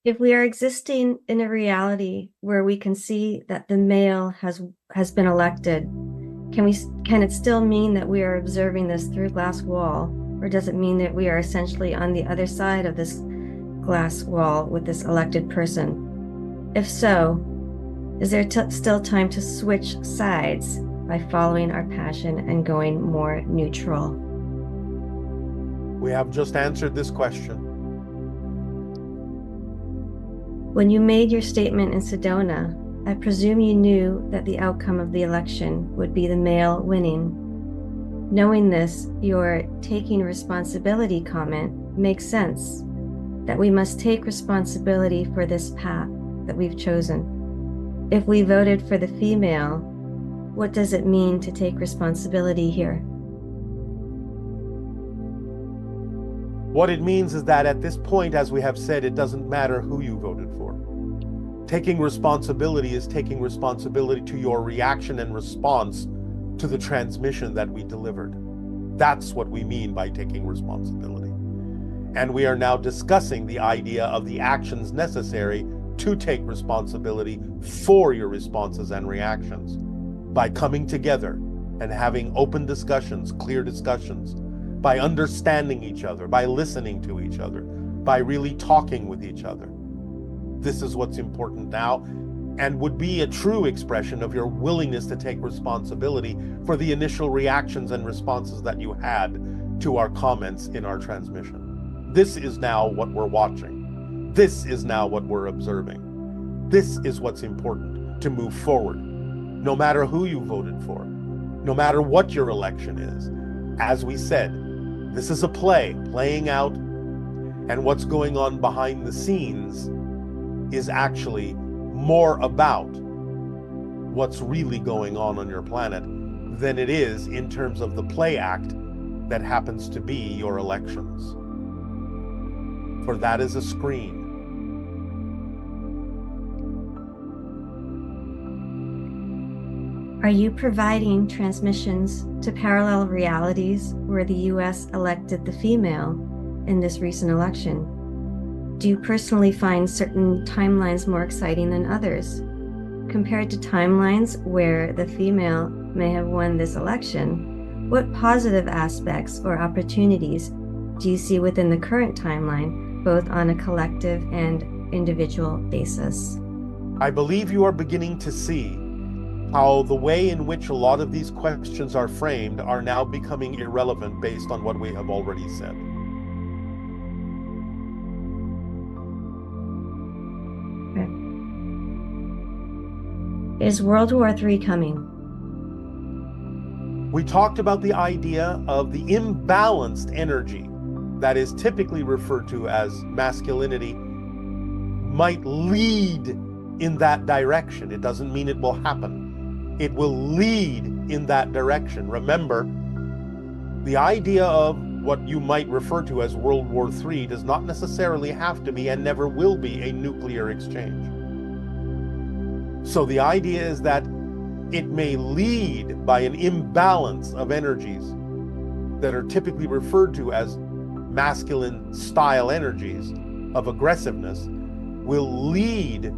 If we are existing in a reality where we can see that the male has been elected, can it still mean that we are observing this through a glass wall, or does it mean that we are essentially on the other side of this glass wall with this elected person? If so, is there still time to switch sides by following our passion and going more neutral? We have just answered this question. When you made your statement in Sedona, I presume you knew that the outcome of the election would be the male winning. Knowing this, your taking responsibility comment makes sense, that we must take responsibility for this path that we've chosen. If we voted for the female, what does it mean to take responsibility here? What it means is that at this point, as we have said, it doesn't matter who you voted for. Taking responsibility is taking responsibility to your reaction and response to the transmission that we delivered. That's what we mean by taking responsibility. And we are now discussing the idea of the actions necessary to take responsibility for your responses and reactions by coming together and having open discussions, clear discussions, by understanding each other, by listening to each other, by really talking with each other. This is what's important now, and would be a true expression of your willingness to take responsibility for the initial reactions and responses that you had to our comments in our transmission. This is now what we're watching. This is now what we're observing. This is what's important to move forward, no matter who you voted for, no matter what your election is. As we said, this is a play playing out, and what's going on behind the scenes is actually more about what's really going on your planet than it is in terms of the play act that happens to be your elections. For that is a screen. Are you providing transmissions to parallel realities where the US elected the female in this recent election? Do you personally find certain timelines more exciting than others? Compared to timelines where the female may have won this election, what positive aspects or opportunities do you see within the current timeline, both on a collective and individual basis? I believe you are beginning to see how the way in which a lot of these questions are framed are now becoming irrelevant based on what we have already said. Is World War III coming? We talked about the idea of the imbalanced energy that is typically referred to as masculinity might lead in that direction. It doesn't mean it will happen. It will lead in that direction. Remember, the idea of what you might refer to as World War III does not necessarily have to be and never will be a nuclear exchange. So the idea is that it may lead by an imbalance of energies that are typically referred to as masculine style energies of aggressiveness, will lead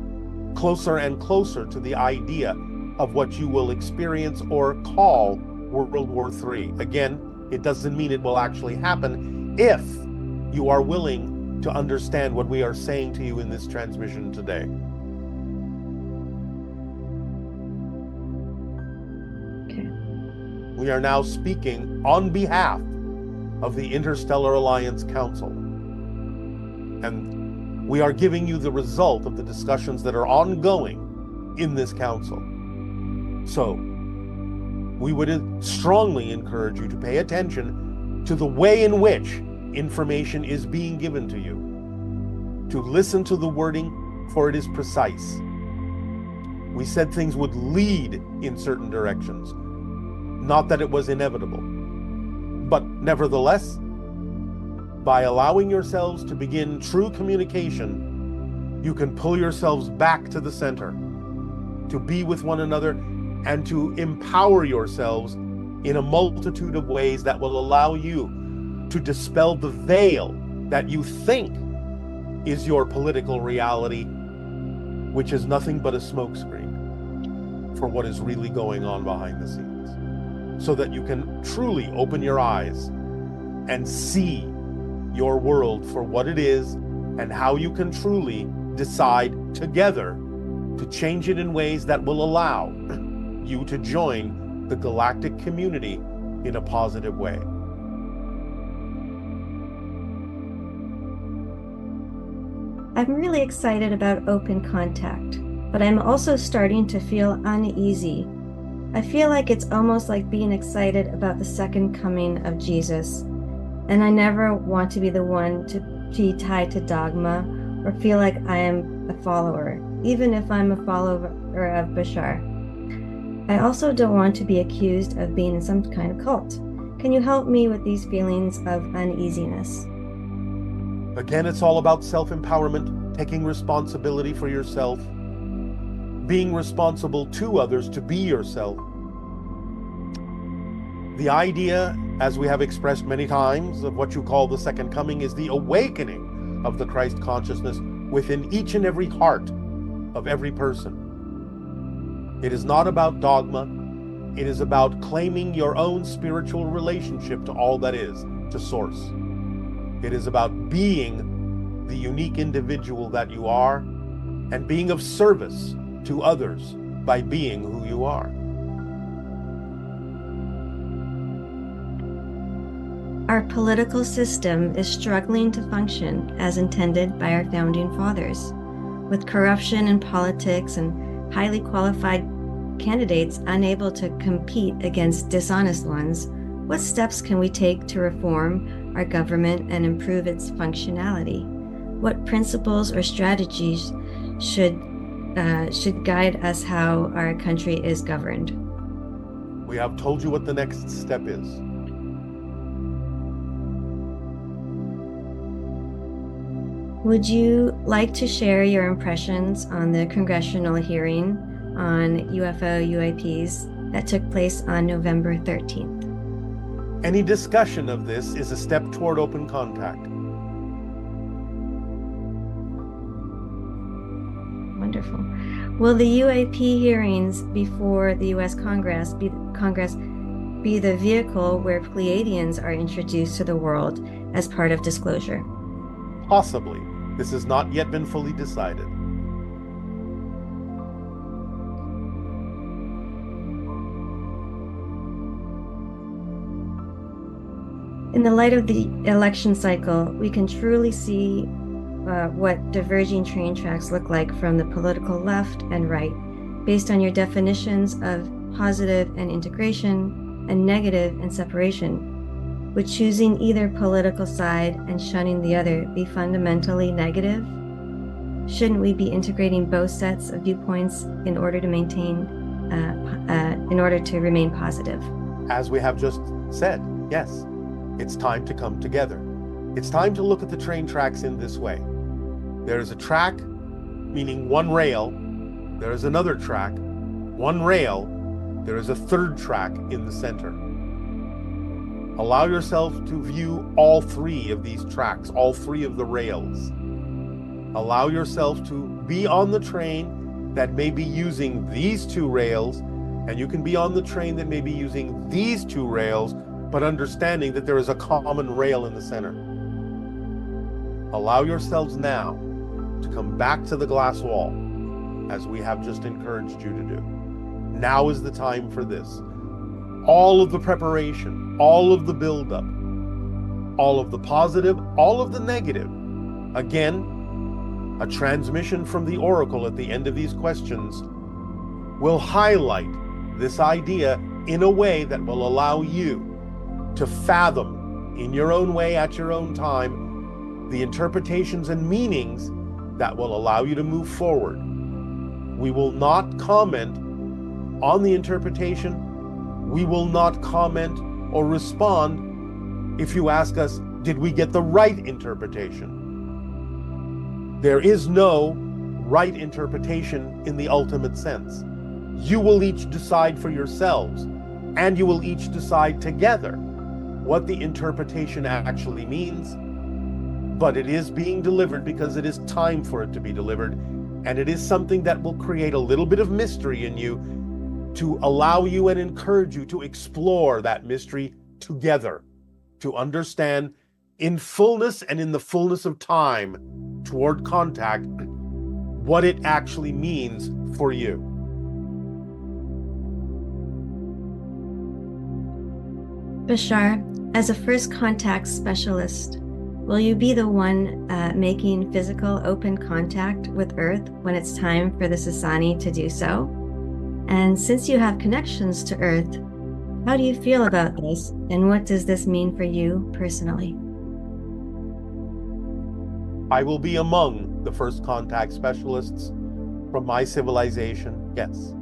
closer and closer to the idea of what you will experience or call World War III. Again, it doesn't mean it will actually happen if you are willing to understand what we are saying to you in this transmission today. We are now speaking on behalf of the Interstellar Alliance Council. And we are giving you the result of the discussions that are ongoing in this council. So, we would strongly encourage you to pay attention to the way in which information is being given to you, to listen to the wording, for it is precise. We said things would lead in certain directions. Not that it was inevitable, but nevertheless, by allowing yourselves to begin true communication, you can pull yourselves back to the center, to be with one another, and to empower yourselves in a multitude of ways that will allow you to dispel the veil that you think is your political reality, which is nothing but a smokescreen for what is really going on behind the scenes, so that you can truly open your eyes and see your world for what it is and how you can truly decide together to change it in ways that will allow you to join the galactic community in a positive way. I'm really excited about open contact, but I'm also starting to feel uneasy. I feel like it's almost like being excited about the second coming of Jesus, and I never want to be the one to be tied to dogma or feel like I am a follower, even if I'm a follower of Bashar. I also don't want to be accused of being in some kind of cult. Can you help me with these feelings of uneasiness? Again, it's all about self-empowerment, taking responsibility for yourself, being responsible to others to be yourself. The idea, as we have expressed many times, of what you call the second coming is the awakening of the Christ consciousness within each and every heart of every person. It is not about dogma. It is about claiming your own spiritual relationship to all that is, to Source. It is about being the unique individual that you are and being of service to others by being who you are. Our political system is struggling to function as intended by our founding fathers. With corruption in politics and highly qualified candidates unable to compete against dishonest ones, what steps can we take to reform our government and improve its functionality? What principles or strategies should guide us how our country is governed? We have told you what the next step is. Would you like to share your impressions on the congressional hearing on UFO UAPs that took place on November 13th? Any discussion of this is a step toward open contact. Wonderful. Will the UAP hearings before the U.S. Congress be the vehicle where Pleiadians are introduced to the world as part of disclosure? Possibly. This has not yet been fully decided. In the light of the election cycle, we can truly see what diverging train tracks look like from the political left and right, based on your definitions of positive and integration and negative and separation. Would choosing either political side and shunning the other be fundamentally negative? Shouldn't we be integrating both sets of viewpoints in order to remain positive? As we have just said, yes, it's time to come together. It's time to look at the train tracks in this way. There is a track, meaning one rail. There is another track, one rail. There is a third track in the center. Allow yourself to view all three of these tracks, all three of the rails. Allow yourself to be on the train that may be using these two rails, and you can be on the train that may be using these two rails, but understanding that there is a common rail in the center. Allow yourselves now to come back to the glass wall, as we have just encouraged you to do. Now is the time for this. All of the preparation, all of the buildup, all of the positive, all of the negative. Again, a transmission from the oracle at the end of these questions will highlight this idea in a way that will allow you to fathom in your own way, at your own time, the interpretations and meanings that will allow you to move forward. We will not comment on the interpretation. We will not comment or respond if you ask us, did we get the right interpretation? There is no right interpretation in the ultimate sense. You will each decide for yourselves, and you will each decide together what the interpretation actually means, but it is being delivered because it is time for it to be delivered. And it is something that will create a little bit of mystery in you to allow you and encourage you to explore that mystery together, to understand in fullness and in the fullness of time toward contact what it actually means for you. Bashar, as a first contact specialist, will you be the one making physical open contact with Earth when it's time for the Sasani to do so? And since you have connections to Earth, how do you feel about this, and what does this mean for you personally? I will be among the first contact specialists from my civilization, yes.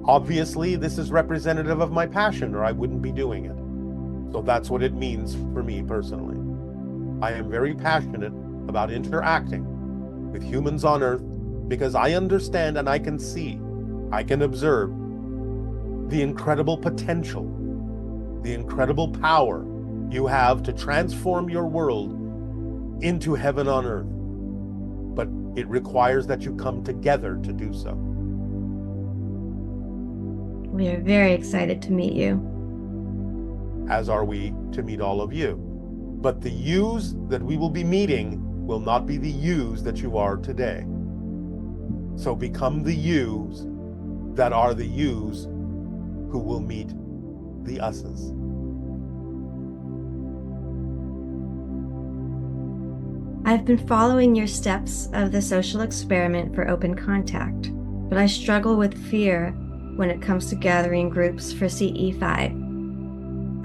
Obviously, this is representative of my passion, or I wouldn't be doing it. So that's what it means for me personally. I am very passionate about interacting with humans on Earth because I understand and I can see, I can observe the incredible potential, the incredible power you have to transform your world into heaven on earth. But it requires that you come together to do so. We are very excited to meet you. As are we to meet all of you. But the yous that we will be meeting will not be the yous that you are today. So become the yous that are the yous who will meet the us's. I've been following your steps of the social experiment for open contact, but I struggle with fear when it comes to gathering groups for CE5.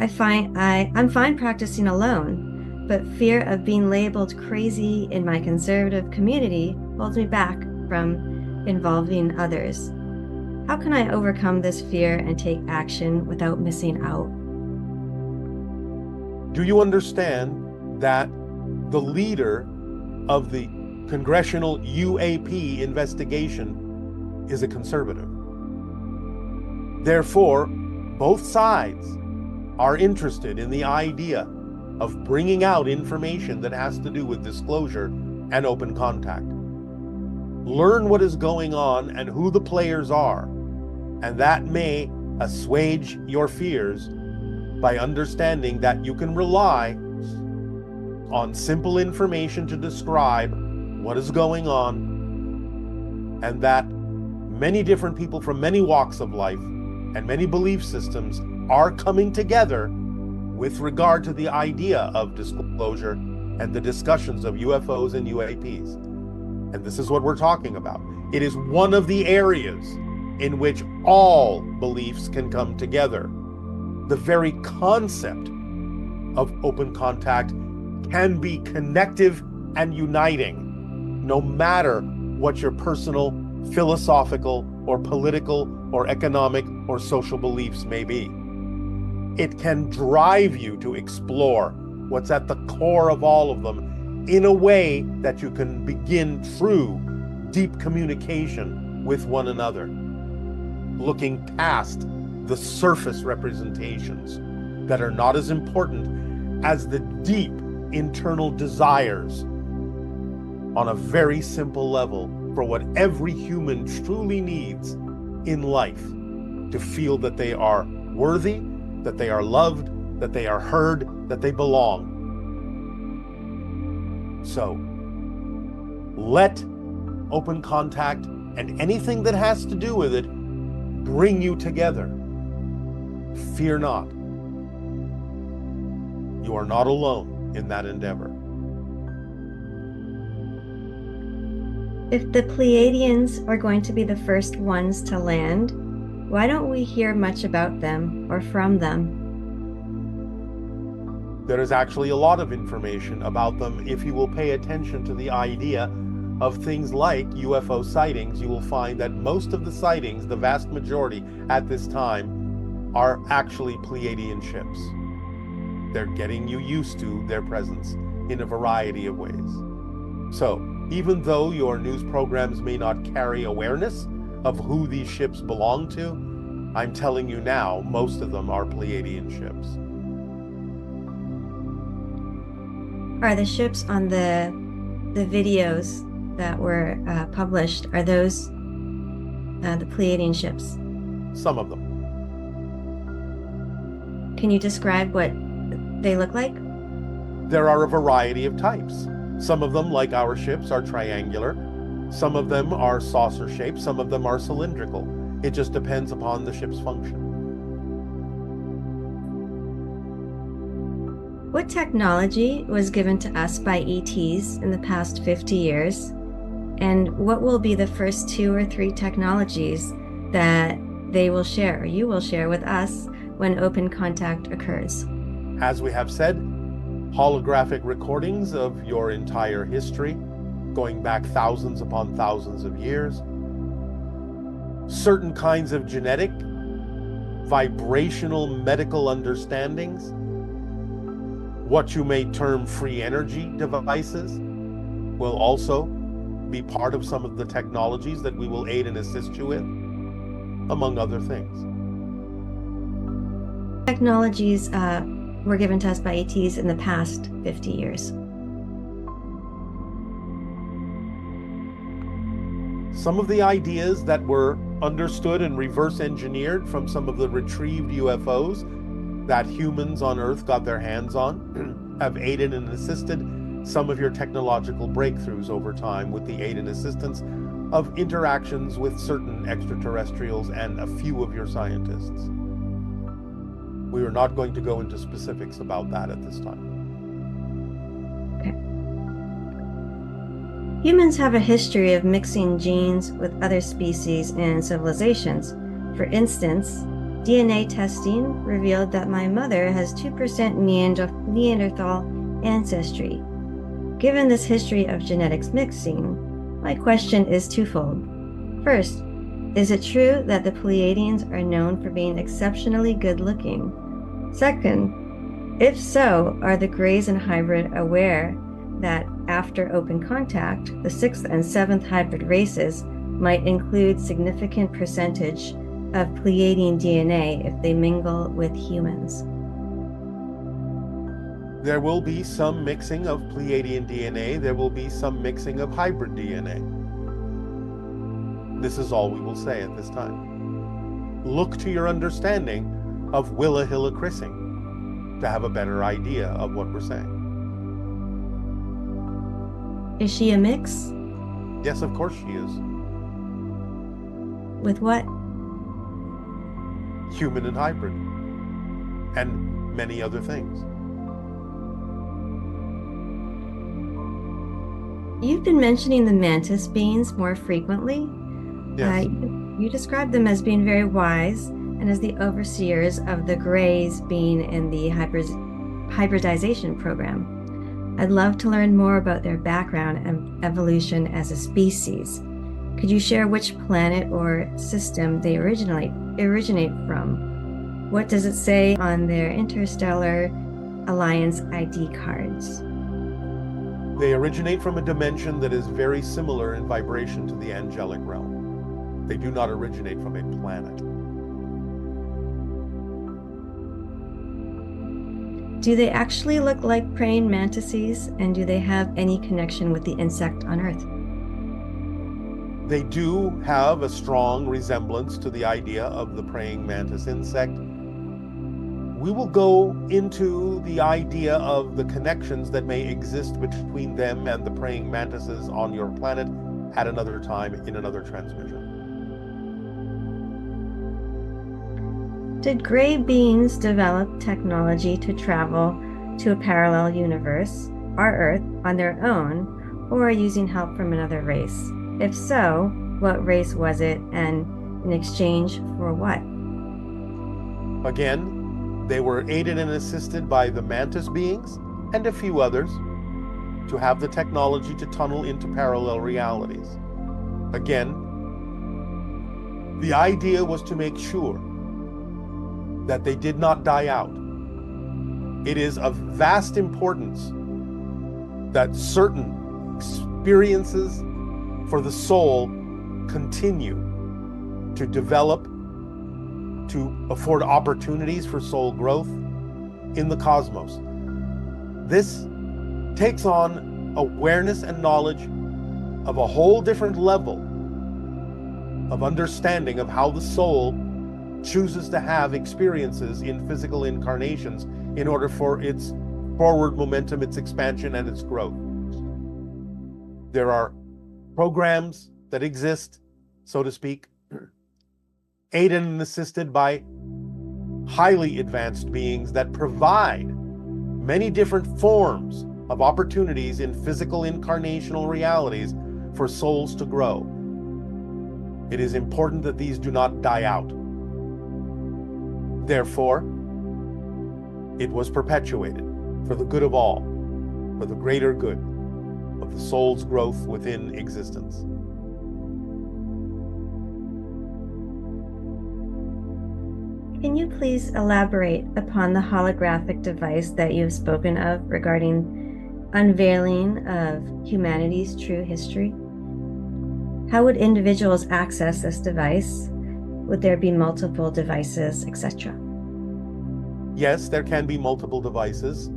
I'm fine practicing alone, but fear of being labeled crazy in my conservative community holds me back from involving others. How can I overcome this fear and take action without missing out? Do you understand that the leader of the congressional UAP investigation is a conservative? Therefore, both sides are interested in the idea of bringing out information that has to do with disclosure and open contact. Learn what is going on and who the players are, and that may assuage your fears by understanding that you can rely on simple information to describe what is going on, and that many different people from many walks of life and many belief systems are coming together with regard to the idea of disclosure and the discussions of UFOs and UAPs. And this is what we're talking about. It is one of the areas in which all beliefs can come together. The very concept of open contact can be connective and uniting, no matter what your personal, philosophical, or political, or economic, or social beliefs may be. It can drive you to explore what's at the core of all of them in a way that you can begin true, deep communication with one another, looking past the surface representations that are not as important as the deep internal desires on a very simple level for what every human truly needs in life, to feel that they are worthy, that they are loved, that they are heard, that they belong. So let open contact and anything that has to do with it bring you together. Fear not. You are not alone in that endeavor. If the Pleiadians are going to be the first ones to land, why don't we hear much about them or from them? There is actually a lot of information about them. If you will pay attention to the idea of things like UFO sightings, you will find that most of the sightings, the vast majority at this time, are actually Pleiadian ships. They're getting you used to their presence in a variety of ways. So, even though your news programs may not carry awareness of who these ships belong to, I'm telling you now, most of them are Pleiadian ships. Are the ships on the videos that were published, are those the Pleiadian ships? Some of them. Can you describe what they look like? There are a variety of types. Some of them, like our ships, are triangular. Some of them are saucer shaped. Some of them are cylindrical. It just depends upon the ship's function. What technology was given to us by ETs in the past 50 years? And what will be the first 2 or 3 technologies that they will share, or you will share with us when open contact occurs? As we have said, holographic recordings of your entire history, going back thousands upon thousands of years. Certain kinds of genetic, vibrational medical understandings, what you may term free energy devices, will also be part of some of the technologies that we will aid and assist you with, among other things. Technologies were given to us by ETs in the past 50 years. Some of the ideas that were understood and reverse engineered from some of the retrieved UFOs that humans on Earth got their hands on have aided and assisted some of your technological breakthroughs over time with the aid and assistance of interactions with certain extraterrestrials and a few of your scientists. We are not going to go into specifics about that at this time. Okay. Humans have a history of mixing genes with other species and civilizations. For instance, DNA testing revealed that my mother has 2% Neanderthal ancestry. Given this history of genetics mixing, my question is twofold. First, is it true that the Pleiadians are known for being exceptionally good-looking? Second, if so, are the Greys and hybrid aware that after open contact, the 6th and 7th hybrid races might include significant percentage of Pleiadian DNA if they mingle with humans? There will be some mixing of Pleiadian DNA. There will be some mixing of hybrid DNA. This is all we will say at this time. Look to your understanding of Willa Hilla Chrissing to have a better idea of what we're saying. Is she a mix? Yes, of course she is. With what? Human and hybrid. And many other things. You've been mentioning the mantis beings more frequently. Yes. You describe them as being very wise and as the overseers of the Greys being in the hybridization program. I'd love to learn more about their background and evolution as a species. Could you share which planet or system they originate from? What does it say on their Interstellar Alliance ID cards? They originate from a dimension that is very similar in vibration to the angelic realm. They do not originate from a planet. Do they actually look like praying mantises, and do they have any connection with the insect on Earth? They do have a strong resemblance to the idea of the praying mantis insect. We will go into the idea of the connections that may exist between them and the praying mantises on your planet at another time in another transmission. Did gray beings develop technology to travel to a parallel universe, our Earth, on their own, or using help from another race? If so, what race was it, and in exchange for what? Again, they were aided and assisted by the mantis beings and a few others to have the technology to tunnel into parallel realities. Again, the idea was to make sure that they did not die out. It is of vast importance that certain experiences for the soul continue to develop, to afford opportunities for soul growth in the cosmos. This takes on awareness and knowledge of a whole different level of understanding of how the soul chooses to have experiences in physical incarnations in order for its forward momentum, its expansion, and its growth. There are programs that exist, so to speak, aided and assisted by highly advanced beings that provide many different forms of opportunities in physical incarnational realities for souls to grow. It is important that these do not die out. Therefore, it was perpetuated for the good of all, for the greater good of the soul's growth within existence. Can you please elaborate upon the holographic device that you've spoken of regarding unveiling of humanity's true history? How would individuals access this device? Would there be multiple devices, etc.? Yes, there can be multiple devices.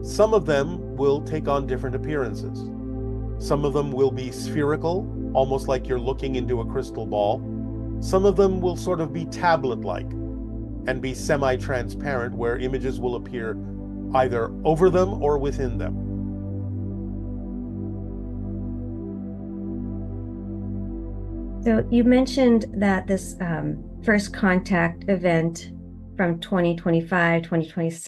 Some of them will take on different appearances. Some of them will be spherical, almost like you're looking into a crystal ball. Some of them will sort of be tablet-like and be semi-transparent, where images will appear either over them or within them. So you mentioned that this first contact event from 2025, 2026